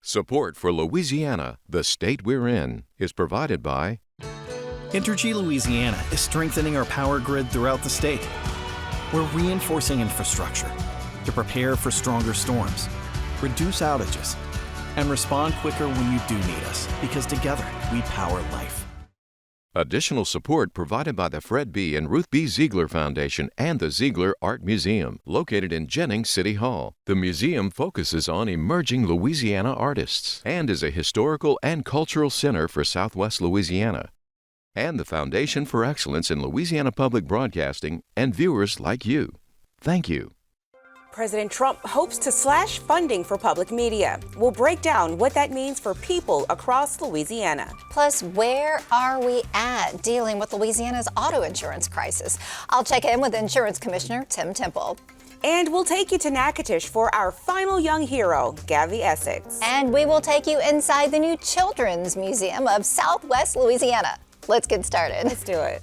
Support for Louisiana, the state we're in, is provided by Entergy Louisiana is strengthening our power grid throughout the state. We're reinforcing infrastructure to prepare for stronger storms, reduce outages, and respond quicker when you do need us, because together we power life. additional support provided by the Fred B. and Ruth B. Ziegler Foundation and the Ziegler Art Museum, located in Jennings City Hall. The museum focuses on emerging Louisiana artists and is a historical and cultural center for Southwest Louisiana. And the Foundation for Excellence in Louisiana Public Broadcasting and viewers like you. Thank you. President Trump hopes to slash funding for public media. We'll break down what that means for people across Louisiana. Plus, where are we at dealing with Louisiana's auto insurance crisis? I'll check in with Insurance Commissioner Tim Temple. And we'll take you to Natchitoches for our final young hero, Gabby Essex. And we will take you inside the new Children's Museum of Southwest Louisiana. Let's get started. Let's do it.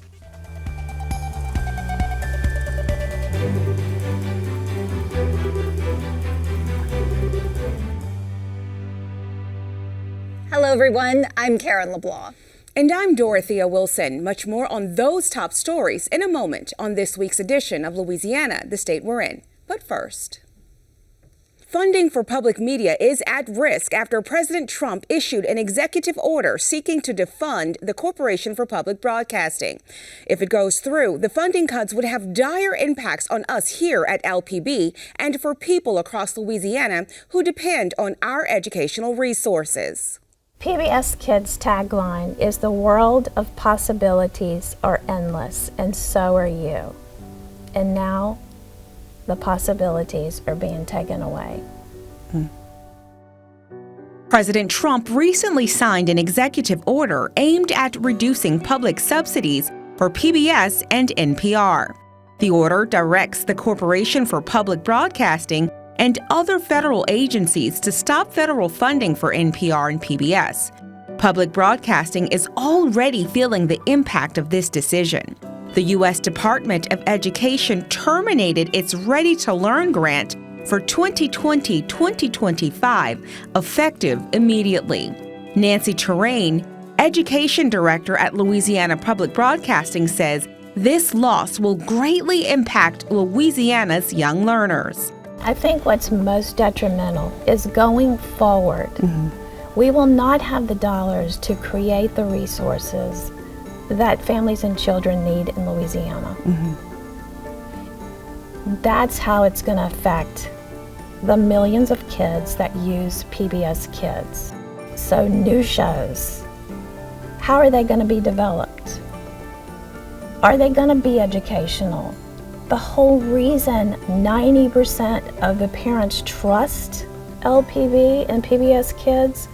Hello, everyone. I'm Karen LeBlanc. And I'm Dorothea Wilson. Much more on those top stories in a moment on this week's edition of Louisiana, the state we're in. But first, funding for public media is at risk after President Trump issued an executive order seeking to defund the Corporation for Public Broadcasting. If it goes through, the funding cuts would have dire impacts on us here at LPB and for people across Louisiana who depend on our educational resources. PBS Kids' tagline is "The world of possibilities are endless, and so are you." And now, the possibilities are being taken away. President Trump recently signed an executive order aimed at reducing public subsidies for PBS and NPR. The order directs the Corporation for Public Broadcasting and other federal agencies to stop federal funding for NPR and PBS. Public broadcasting is already feeling the impact of this decision. The U.S. Department of Education terminated its Ready to Learn grant for 2020-2025, effective immediately. Nancy Terrain, Education Director at Louisiana Public Broadcasting, says this loss will greatly impact Louisiana's young learners. I think what's most detrimental is going forward. We will not have the dollars to create the resources that families and children need in Louisiana. That's how it's going to affect the millions of kids that use PBS Kids. So new shows, how are they going to be developed? Are they going to be educational? The whole reason 90% of the parents trust LPB and PBS Kids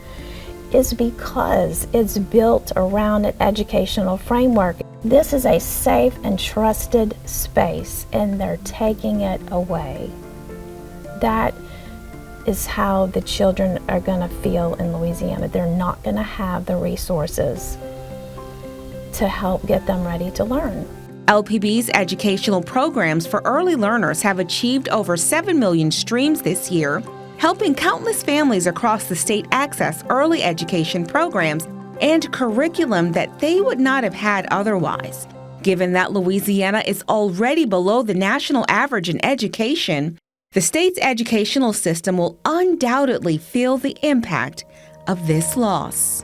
is because it's built around an educational framework. This is a safe and trusted space, and they're taking it away. That is how the children are going to feel in Louisiana. They're not going to have the resources to help get them ready to learn. LPB's educational programs for early learners have achieved over 7 million streams this year, helping countless families across the state access early education programs and curriculum that they would not have had otherwise. Given that Louisiana is already below the national average in education, the state's educational system will undoubtedly feel the impact of this loss.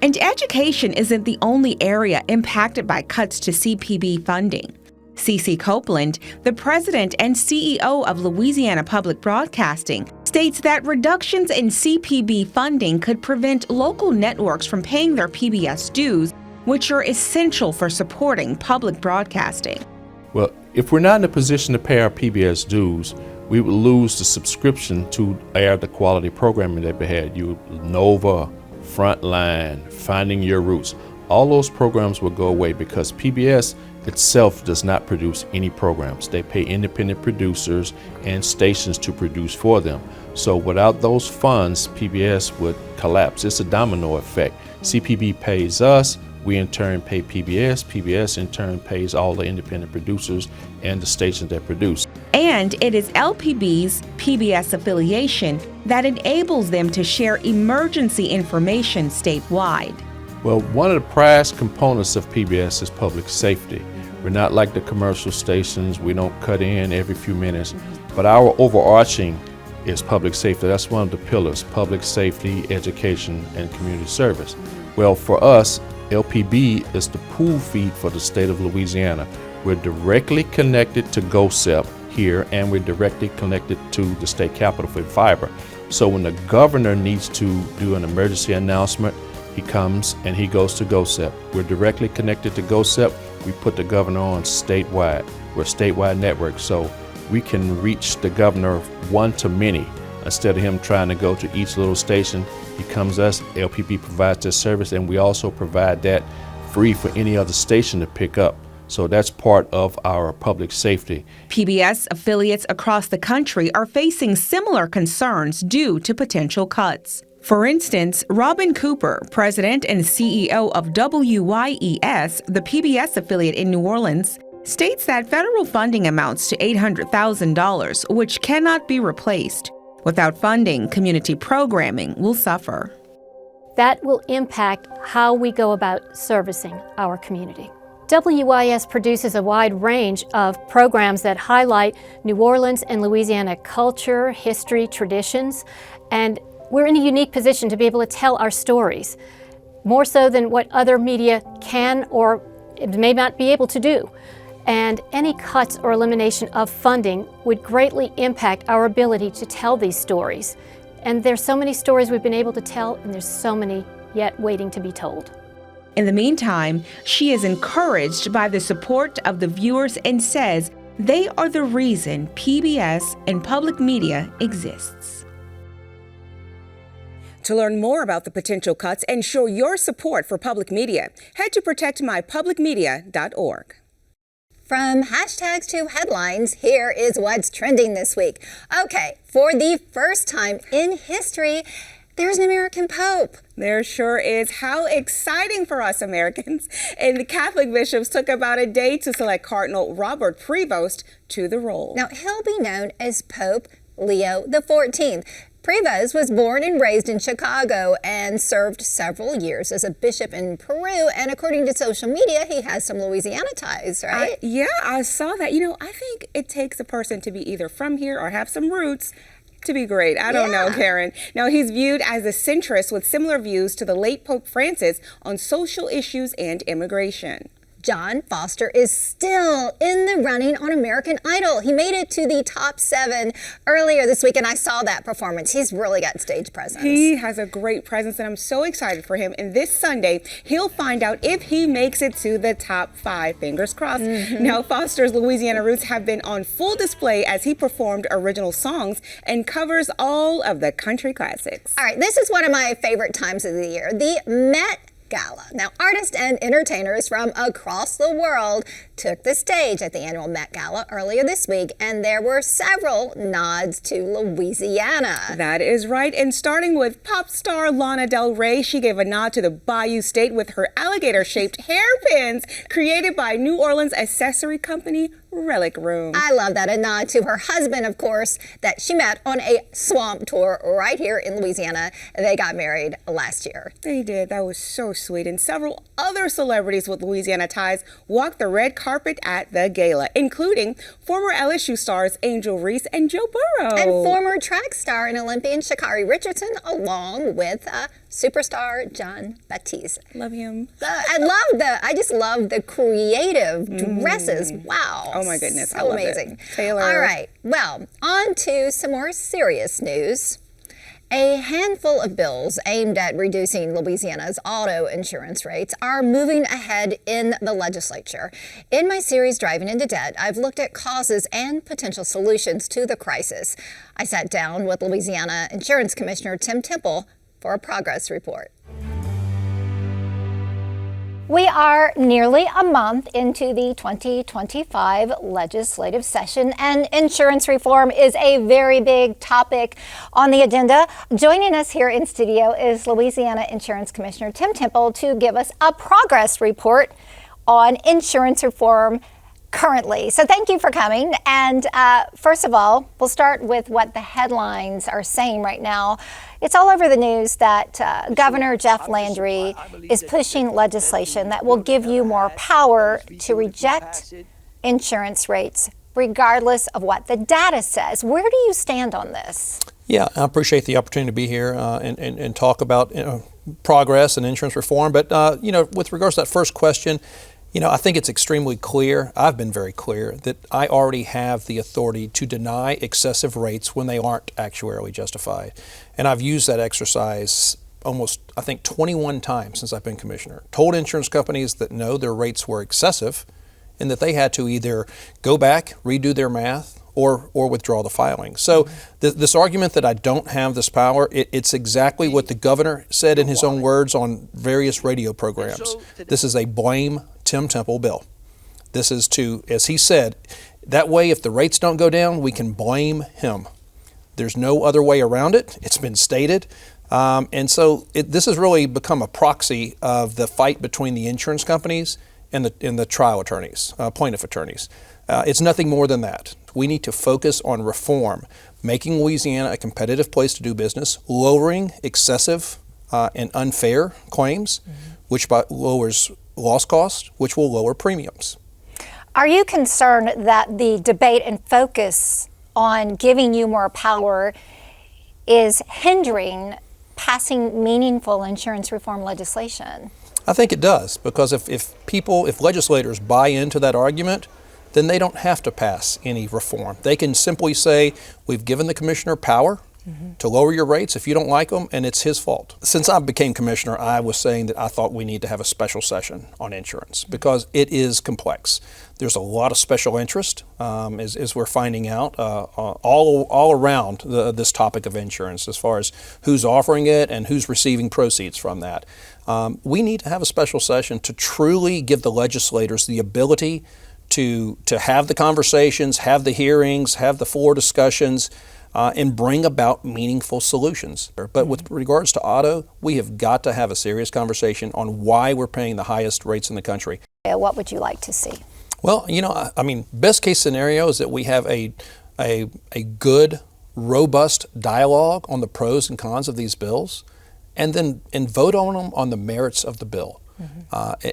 And education isn't the only area impacted by cuts to CPB funding. C.C. Copeland, the president and CEO of Louisiana Public Broadcasting, states that reductions in CPB funding could prevent local networks from paying their PBS dues, which are essential for supporting public broadcasting. Well, if we're not in a position to pay our PBS dues, we would lose the subscription to air the quality programming that we had. Nova, Frontline, Finding Your Roots, all those programs will go away because PBS itself does not produce any programs. They pay independent producers and stations to produce for them. So without those funds, PBS would collapse. It's a domino effect. CPB pays us, we in turn pay PBS, PBS in turn pays all the independent producers and the stations that produce. And And it is LPB's PBS affiliation that enables them to share emergency information statewide. Well, one of the prized components of PBS is public safety. We're not like the commercial stations. We don't cut in every few minutes. But our overarching is public safety. That's one of the pillars: public safety, education, and community service. Well, for us, LPB is the pool feed for the state of Louisiana. We're directly connected to GOSEP here, and we're directly connected to the state capitol for fiber. So when the governor needs to do an emergency announcement, he comes and he goes to GOSEP. We're directly connected to GOSEP. We put the governor on statewide. We're a statewide network, so we can reach the governor one to many. Instead of him trying to go to each little station, he comes to us. LPB provides this service, and we also provide that free for any other station to pick up. So that's part of our public safety. PBS affiliates across the country are facing similar concerns due to potential cuts. For instance, Robin Cooper, president and CEO of WYES, the PBS affiliate in New Orleans, states that federal funding amounts to $800,000, which cannot be replaced. Without funding, community programming will suffer. That will impact how we go about servicing our community. WYS produces a wide range of programs that highlight New Orleans and Louisiana culture, history, traditions, and we're in a unique position to be able to tell our stories, more so than what other media can or may not be able to do. And any cuts or elimination of funding would greatly impact our ability to tell these stories. And there's so many stories we've been able to tell, and there's so many yet waiting to be told. In the meantime, she is encouraged by the support of the viewers and says they are the reason PBS and public media exists. To learn more about the potential cuts and show your support for public media, head to protectmypublicmedia.org. From hashtags to headlines, here is what's trending this week. Okay, for the first time in history, there's an American Pope. There sure is. How exciting for us Americans. And the Catholic bishops took about a day to select Cardinal Robert Prevost to the role. Now, he'll be known as Pope Leo XIV. Prevost was born and raised in Chicago and served several years as a bishop in Peru. And according to social media, he has some Louisiana ties, right? Yeah, I saw that. You know, I think it takes a person to be either from here or have some roots to be great. I don't know, Karen. Now, he's viewed as a centrist with similar views to the late Pope Francis on social issues and immigration. John Foster is still in the running on American Idol. He made it to the top 7 earlier this week, and I saw that performance. He's really got stage presence. He has a great presence, and I'm so excited for him. And this Sunday, he'll find out if he makes it to the top 5. Fingers crossed. Now, Foster's Louisiana roots have been on full display as he performed original songs and covers all of the country classics. All right, this is one of my favorite times of the year, the Met Gala. Now, artists and entertainers from across the world took the stage at the annual Met Gala earlier this week, and there were several nods to Louisiana. That is right, and starting with pop star Lana Del Rey, she gave a nod to the Bayou State with her alligator-shaped hairpins created by New Orleans accessory company Relic Room. I love that. A nod to her husband, of course, that she met on a swamp tour right here in Louisiana. They got married last year. They did. That was so sweet. And several other celebrities with Louisiana ties walked the red carpet at the gala, including former LSU stars Angel Reese and Joe Burrow. And former track star and Olympian Sha'Carri Richardson, along with superstar John Baptiste. Love him. I just love the creative dresses. Wow. Oh my goodness. So amazing. Taylor. All right. Well, on to some more serious news. A handful of bills aimed at reducing Louisiana's auto insurance rates are moving ahead in the legislature. In my series, Driving into Debt, I've looked at causes and potential solutions to the crisis. I sat down with Louisiana Insurance Commissioner Tim Temple for a progress report. We are nearly a month into the 2025 legislative session, and insurance reform is a very big topic on the agenda. Joining us here in studio is Louisiana Insurance Commissioner Tim Temple to give us a progress report on insurance reform currently. So thank you for coming. And first of all, we'll start with what the headlines are saying right now. It's all over the news that Governor Jeff Landry is pushing legislation that will give you more power to reject insurance rates regardless of what the data says. Where do you stand on this? Yeah, I appreciate the opportunity to be here and talk about progress and insurance reform. But, with regards to that first question, I think it's extremely clear, I've been very clear, that I already have the authority to deny excessive rates when they aren't actuarially justified. And I've used that exercise almost, I think, 21 times since I've been commissioner. Told insurance companies that no, their rates were excessive and that they had to either go back, redo their math, or withdraw the filing. So this argument that I don't have this power, it's exactly what the governor said in his own words on various radio programs. This is a blame Tim Temple bill. This is to, as he said, that way if the rates don't go down, we can blame him. There's no other way around it. It's been stated. And so this has really become a proxy of the fight between the insurance companies and the trial attorneys, plaintiff attorneys. It's nothing more than that. We need to focus on reform, making Louisiana a competitive place to do business, lowering excessive and unfair claims, which lowers loss costs, which will lower premiums. Are you concerned that the debate and focus on giving you more power is hindering passing meaningful insurance reform legislation? I think it does, because if legislators buy into that argument, then they don't have to pass any reform. They can simply say, we've given the commissioner power to lower your rates if you don't like them, and it's his fault. Since I became commissioner, I was saying that I thought we need to have a special session on insurance because it is complex. There's a lot of special interest, as we're finding out, all around this topic of insurance, as far as who's offering it and who's receiving proceeds from that. We need to have a special session to truly give the legislators the ability to have the conversations, have the hearings, have the floor discussions, and bring about meaningful solutions. But with regards to auto, we have got to have a serious conversation on why we're paying the highest rates in the country. What would you like to see? Well, best case scenario is that we have a good, robust dialogue on the pros and cons of these bills, and vote on them on the merits of the bill.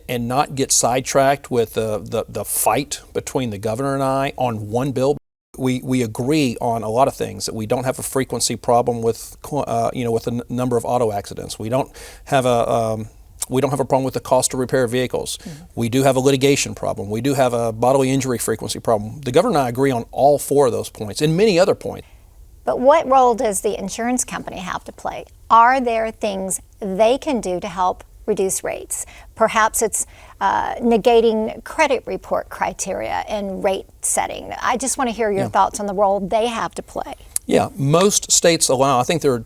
And not get sidetracked with the fight between the governor and I on one bill. We agree on a lot of things, that we don't have a frequency problem with the number of auto accidents. We don't have a problem with the cost to repair vehicles. We do have a litigation problem. We do have a bodily injury frequency problem. The governor and I agree on all four of those points and many other points. But what role does the insurance company have to play? Are there things they can do to help reduce rates? Perhaps it's negating credit report criteria and rate setting. I just want to hear your thoughts on the role they have to play. Yeah, most states allow, I think there are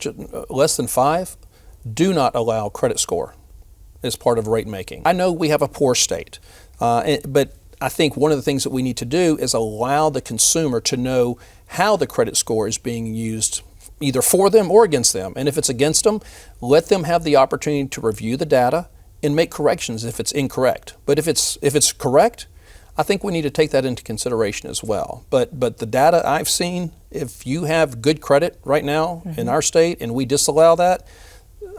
less than 5, do not allow credit score as part of rate making. I know we have a poor state, but I think one of the things that we need to do is allow the consumer to know how the credit score is being used, either for them or against them. And if it's against them, let them have the opportunity to review the data and make corrections if it's incorrect. But if it's correct, I think we need to take that into consideration as well. But the data I've seen, if you have good credit right now in our state and we disallow that,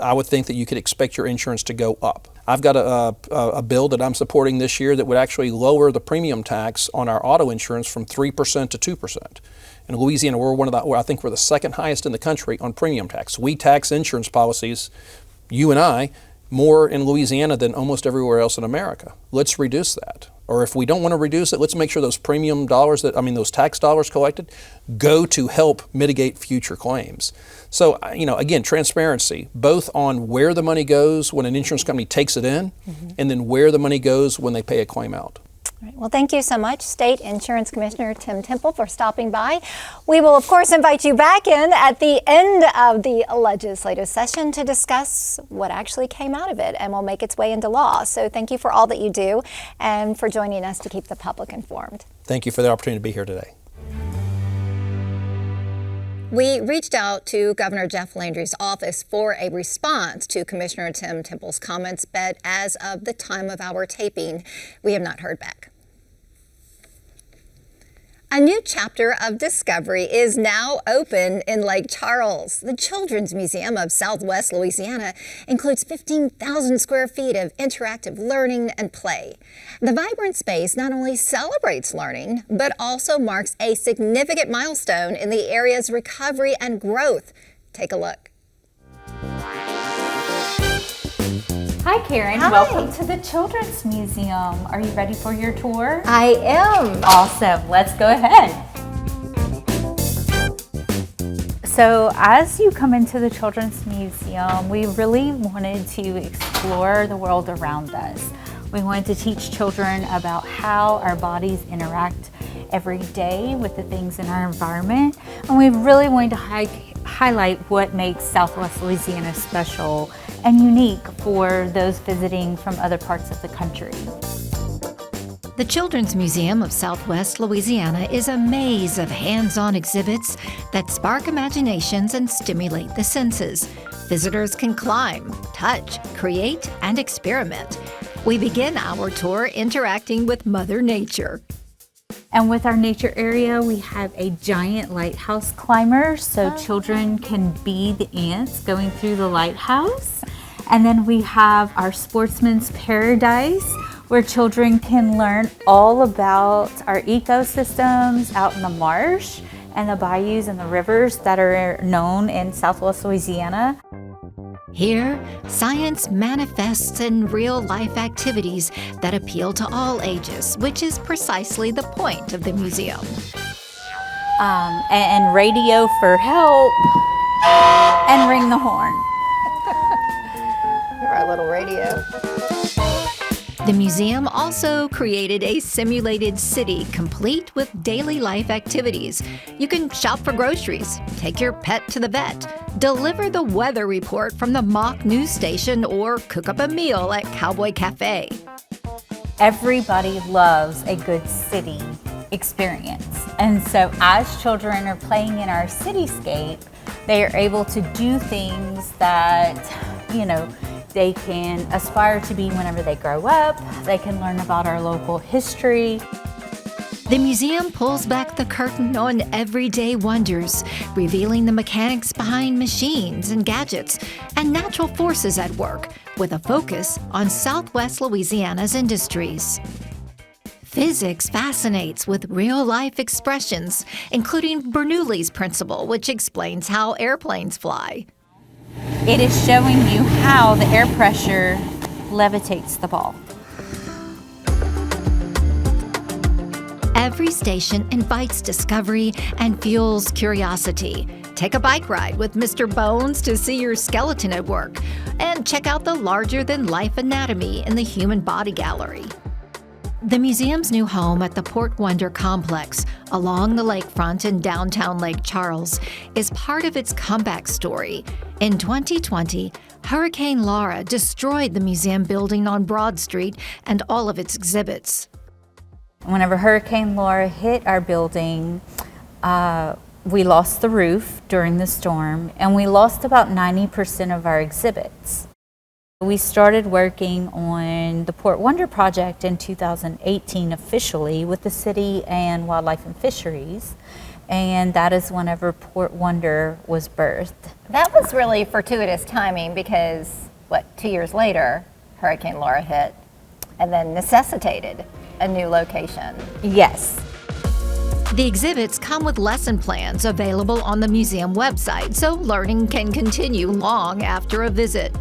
I would think that you could expect your insurance to go up. I've got a bill that I'm supporting this year that would actually lower the premium tax on our auto insurance from 3% to 2%. In Louisiana, I think we're the second highest in the country on premium tax. We tax insurance policies, you and I, more in Louisiana than almost everywhere else in America. Let's reduce that. Or if we don't want to reduce it, let's make sure those premium dollars, those tax dollars collected, go to help mitigate future claims. So, again, transparency, both on where the money goes when an insurance company takes it in, and then where the money goes when they pay a claim out. Right. Well, thank you so much, State Insurance Commissioner Tim Temple, for stopping by. We will, of course, invite you back in at the end of the legislative session to discuss what actually came out of it and will make its way into law. So thank you for all that you do and for joining us to keep the public informed. Thank you for the opportunity to be here today. We reached out to Governor Jeff Landry's office for a response to Commissioner Tim Temple's comments, but as of the time of our taping, we have not heard back. A new chapter of discovery is now open in Lake Charles. The Children's Museum of Southwest Louisiana includes 15,000 square feet of interactive learning and play. The vibrant space not only celebrates learning, but also marks a significant milestone in the area's recovery and growth. Take a look. Hi Karen, Hi. Welcome to the Children's Museum. Are you ready for your tour? I am. Awesome, let's go ahead. So as you come into the Children's Museum, we really wanted to explore the world around us. We wanted to teach children about how our bodies interact every day with the things in our environment. And we really wanted to highlight what makes Southwest Louisiana special and unique for those visiting from other parts of the country. The Children's Museum of Southwest Louisiana is a maze of hands-on exhibits that spark imaginations and stimulate the senses. Visitors can climb, touch, create, and experiment. We begin our tour interacting with Mother Nature. And with our nature area, we have a giant lighthouse climber, so children can be the ants going through the lighthouse. And then we have our Sportsman's Paradise, where children can learn all about our ecosystems out in the marsh and the bayous and the rivers that are known in Southwest Louisiana. Here, science manifests in real-life activities that appeal to all ages, which is precisely the point of the museum. And radio for help, and ring the horn. Our little radio. The museum also created a simulated city complete with daily life activities. You can shop for groceries, take your pet to the vet, deliver the weather report from the mock news station, or cook up a meal at Cowboy Cafe. Everybody loves a good city experience. And so as children are playing in our cityscape, they are able to do things that, they can aspire to be whenever they grow up. They can learn about our local history. The museum pulls back the curtain on everyday wonders, revealing the mechanics behind machines and gadgets and natural forces at work, with a focus on Southwest Louisiana's industries. Physics fascinates with real-life expressions, including Bernoulli's principle, which explains how airplanes fly. It is showing you how the air pressure levitates the ball. Every station invites discovery and fuels curiosity. Take a bike ride with Mr. Bones to see your skeleton at work, and check out the larger-than-life anatomy in the Human Body Gallery. The museum's new home at the Port Wonder Complex along the lakefront in downtown Lake Charles is part of its comeback story. In 2020, Hurricane Laura destroyed the museum building on Broad Street and all of its exhibits. Whenever Hurricane Laura hit our building, we lost the roof during the storm, and we lost about 90% of our exhibits. We started working on the Port Wonder project in 2018 officially with the city and Wildlife and Fisheries, and that is whenever Port Wonder was birthed. That was really fortuitous timing because, 2 years later, Hurricane Laura hit and then necessitated a new location. Yes. The exhibits come with lesson plans available on the museum website, so learning can continue long after a visit.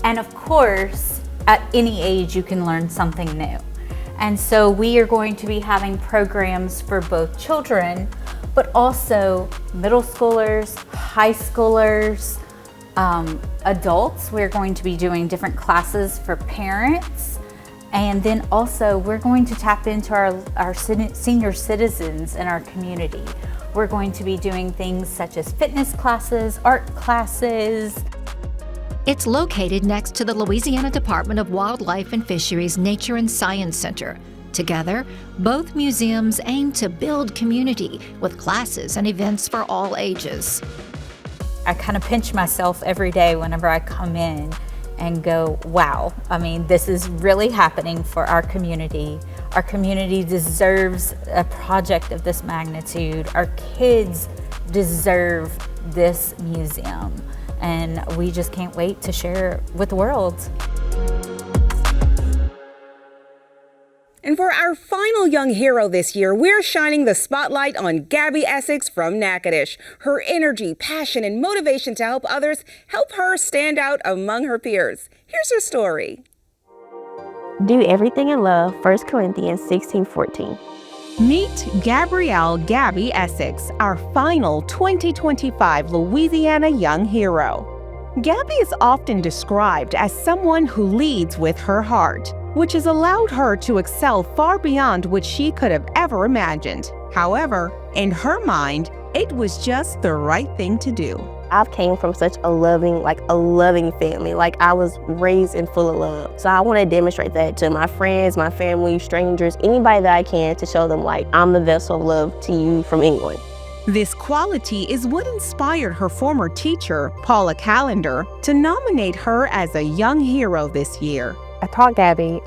And of course, at any age you can learn something new. And so we are going to be having programs for both children, but also middle schoolers, high schoolers, adults. We're going to be doing different classes for parents. And then also we're going to tap into our senior citizens in our community. We're going to be doing things such as fitness classes, art classes. It's located next to the Louisiana Department of Wildlife and Fisheries Nature and Science Center. Together, both museums aim to build community with classes and events for all ages. I kind of pinch myself every day whenever I come in and go, wow, this is really happening for our community. Our community deserves a project of this magnitude. Our kids deserve this museum, and we just can't wait to share it with the world. And for our final young hero this year, we're shining the spotlight on Gabby Essex from Natchitoches. Her energy, passion, and motivation to help others help her stand out among her peers. Here's her story. Do everything in love, 1 Corinthians 16:14. Meet Gabrielle Gabby Essex, our final 2025 Louisiana Young Hero. Gabby is often described as someone who leads with her heart, which has allowed her to excel far beyond what she could have ever imagined. However, in her mind, it was just the right thing to do. I've came from such a loving family. I was raised in full of love. So I want to demonstrate that to my friends, my family, strangers, anybody that I can, to show them I'm the vessel of love to you from England. This quality is what inspired her former teacher, Paula Callender, to nominate her as a young hero this year. I taught Gabby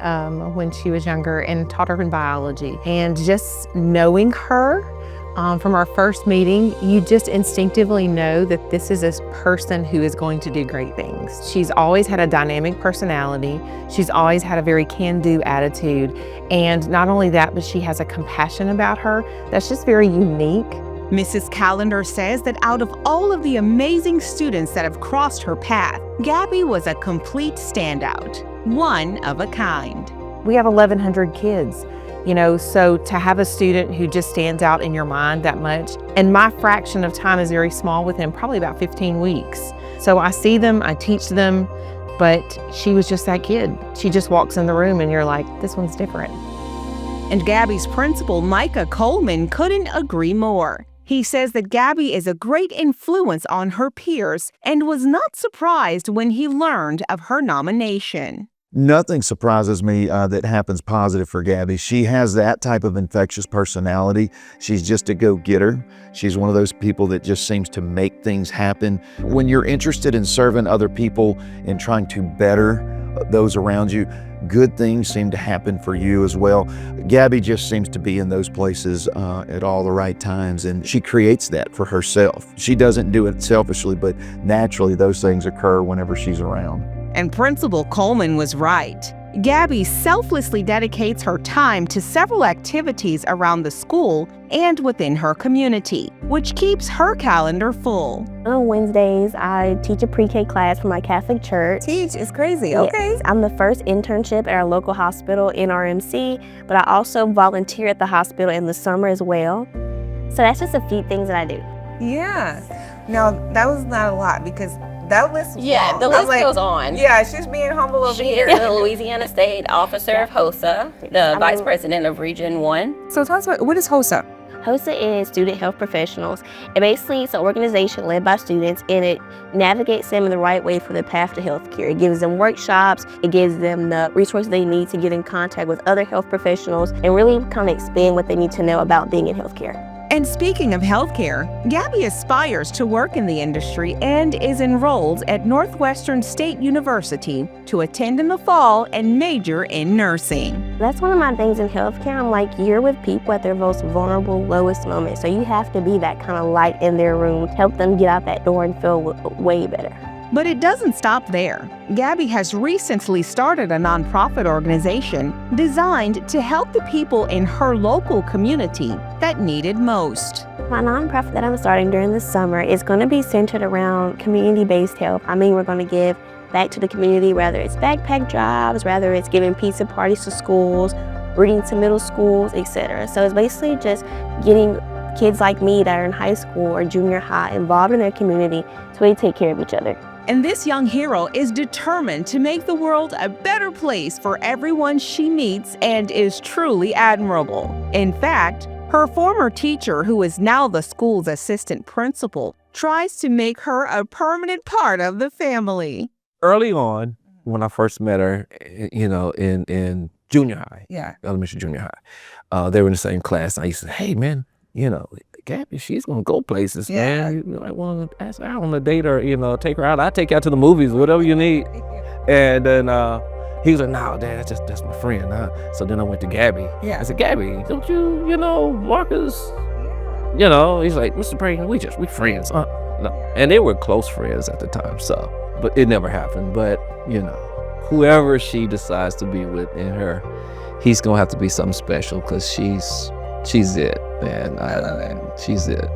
when she was younger and taught her in biology. And just knowing her from our first meeting, you just instinctively know that this is a person who is going to do great things. She's always had a dynamic personality. She's always had a very can-do attitude. And not only that, but she has a compassion about her that's just very unique. Mrs. Callender says that out of all of the amazing students that have crossed her path, Gabby was a complete standout, one of a kind. We have 1,100 kids, so to have a student who just stands out in your mind that much, and my fraction of time is very small with him, probably about 15 weeks. So I see them, I teach them, but she was just that kid. She just walks in the room and you're like, this one's different. And Gabby's principal, Micah Coleman, couldn't agree more. He says that Gabby is a great influence on her peers and was not surprised when he learned of her nomination. Nothing surprises me that happens positive for Gabby. She has that type of infectious personality. She's just a go-getter. She's one of those people that just seems to make things happen. When you're interested in serving other people and trying to better those around you, good things seem to happen for you as well. Gabby just seems to be in those places at all the right times, and she creates that for herself. She doesn't do it selfishly, but naturally those things occur whenever she's around. And Principal Coleman was right. Gabby selflessly dedicates her time to several activities around the school and within her community, which keeps her calendar full. On Wednesdays, I teach a pre-K class for my Catholic church. Teach is crazy, Yes. okay. I'm the first internship at our local hospital, NRMC, but I also volunteer at the hospital in the summer as well. So that's just a few things that I do. Yeah. Now, that was not a lot because that list was long. the list goes on. Yeah, she's being humble over She here. is the Louisiana State Officer of HOSA, the Vice President of Region 1. So tell us, what is HOSA? HOSA is Student Health Professionals. It basically is an organization led by students, and it navigates them in the right way for the path to healthcare. It gives them workshops, it gives them the resources they need to get in contact with other health professionals and really kind of expand what they need to know about being in healthcare. And speaking of healthcare, Gabby aspires to work in the industry and is enrolled at Northwestern State University to attend in the fall and major in nursing. That's one of my things in healthcare. I'm like, you're with people at their most vulnerable, lowest moment. So you have to be that kind of light in their room, help them get out that door and feel way better. But it doesn't stop there. Gabby has recently started a nonprofit organization designed to help the people in her local community that need it most. My nonprofit that I'm starting during the summer is going to be centered around community-based help. We're going to give back to the community, whether it's backpack drives, whether it's giving pizza parties to schools, reading to middle schools, etc. So it's basically just getting kids like me that are in high school or junior high involved in their community so they take care of each other. And this young hero is determined to make the world a better place for everyone she meets and is truly admirable. In fact, her former teacher, who is now the school's assistant principal, tries to make her a permanent part of the family. Early on, when I first met her, in junior high, elementary, junior high, they were in the same class. I used to say, hey, man, Gabby, she's gonna go places, man. I want to ask her out on a date or, take her out. I'll take you out to the movies, whatever you need. And then He was like, no, Dad, that's my friend. So then I went to Gabby. Yeah. I said, Gabby, don't you know, Marcus, he's like, Mr. Brayton, we friends. No. And they were close friends at the time, so, but it never happened. But, whoever she decides to be with in her, he's gonna have to be something special because she's it, man. She's it.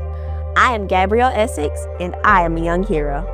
I am Gabrielle Essex, and I am a young hero.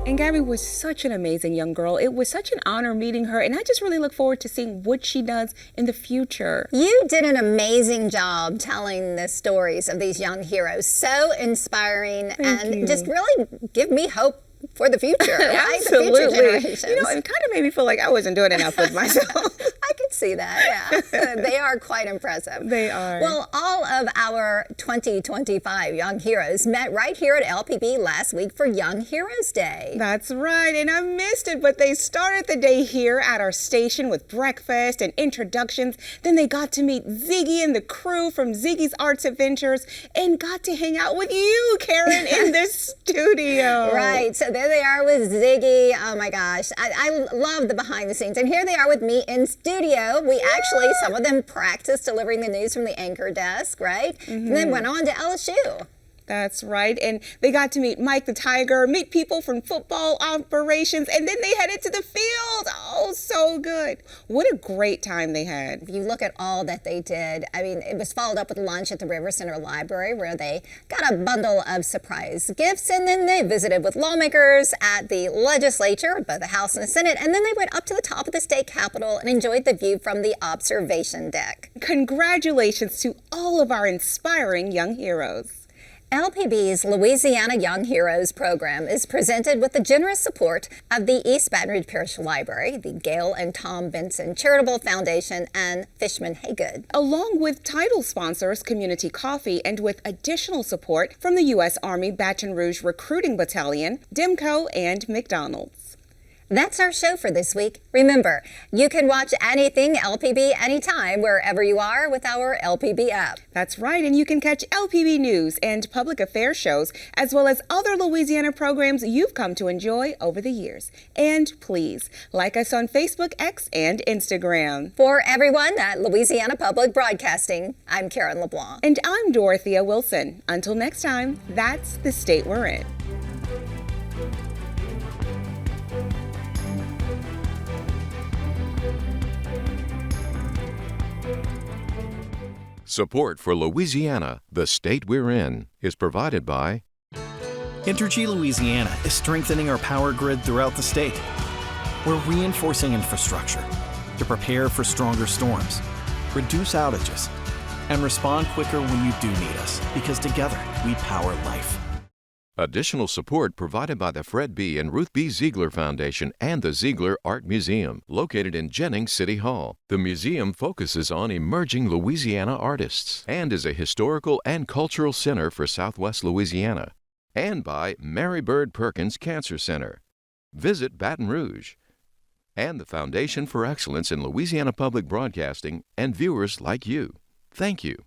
And Gabby was such an amazing young girl. It was such an honor meeting her, and I just really look forward to seeing what she does in the future. You did an amazing job telling the stories of these young heroes. So inspiring. Thank you. Just really give me hope for the future, right? Absolutely. The future generations. It kind of made me feel like I wasn't doing enough with myself. I could see that, yeah. They are quite impressive. They are. Well, all of our 2025 Young Heroes met right here at LPB last week for Young Heroes Day. That's right, and I missed it, but they started the day here at our station with breakfast and introductions. Then they got to meet Ziggy and the crew from Ziggy's Arts Adventures and got to hang out with you, Karen, in the studio. Right, so there they are with Ziggy. Oh my gosh, I love the behind the scenes. And here they are with me in studio. We actually, some of them practiced delivering the news from the anchor desk, right? And then went on to LSU. That's right. And they got to meet Mike the Tiger, meet people from football operations, and then they headed to the field. Oh, so good. What a great time they had. If you look at all that they did, I mean, it was followed up with lunch at the River Center Library where they got a bundle of surprise gifts, and then they visited with lawmakers at the legislature, both the House and the Senate, and then they went up to the top of the state capitol and enjoyed the view from the observation deck. Congratulations to all of our inspiring young heroes. LPB's Louisiana Young Heroes program is presented with the generous support of the East Baton Rouge Parish Library, the Gail and Tom Benson Charitable Foundation, and Fishman Haygood. Along with title sponsors Community Coffee and with additional support from the U.S. Army Baton Rouge Recruiting Battalion, Demco, and McDonald's. That's our show for this week. Remember, you can watch anything LPB anytime, wherever you are, with our LPB app. That's right, and you can catch LPB news and public affairs shows, as well as other Louisiana programs you've come to enjoy over the years. And please, like us on Facebook, X, and Instagram. For everyone at Louisiana Public Broadcasting, I'm Karen LeBlanc. And I'm Dorothea Wilson. Until next time, that's the state we're in. Support for Louisiana, the state we're in, is provided by Entergy Louisiana is strengthening our power grid throughout the state. We're reinforcing infrastructure to prepare for stronger storms, reduce outages, and respond quicker when you do need us, because together we power life. Additional support provided by the Fred B. and Ruth B. Ziegler Foundation and the Ziegler Art Museum, located in Jennings City Hall. The museum focuses on emerging Louisiana artists and is a historical and cultural center for Southwest Louisiana. And by Mary Bird Perkins Cancer Center. Visit Baton Rouge. And the Foundation for Excellence in Louisiana Public Broadcasting and viewers like you. Thank you.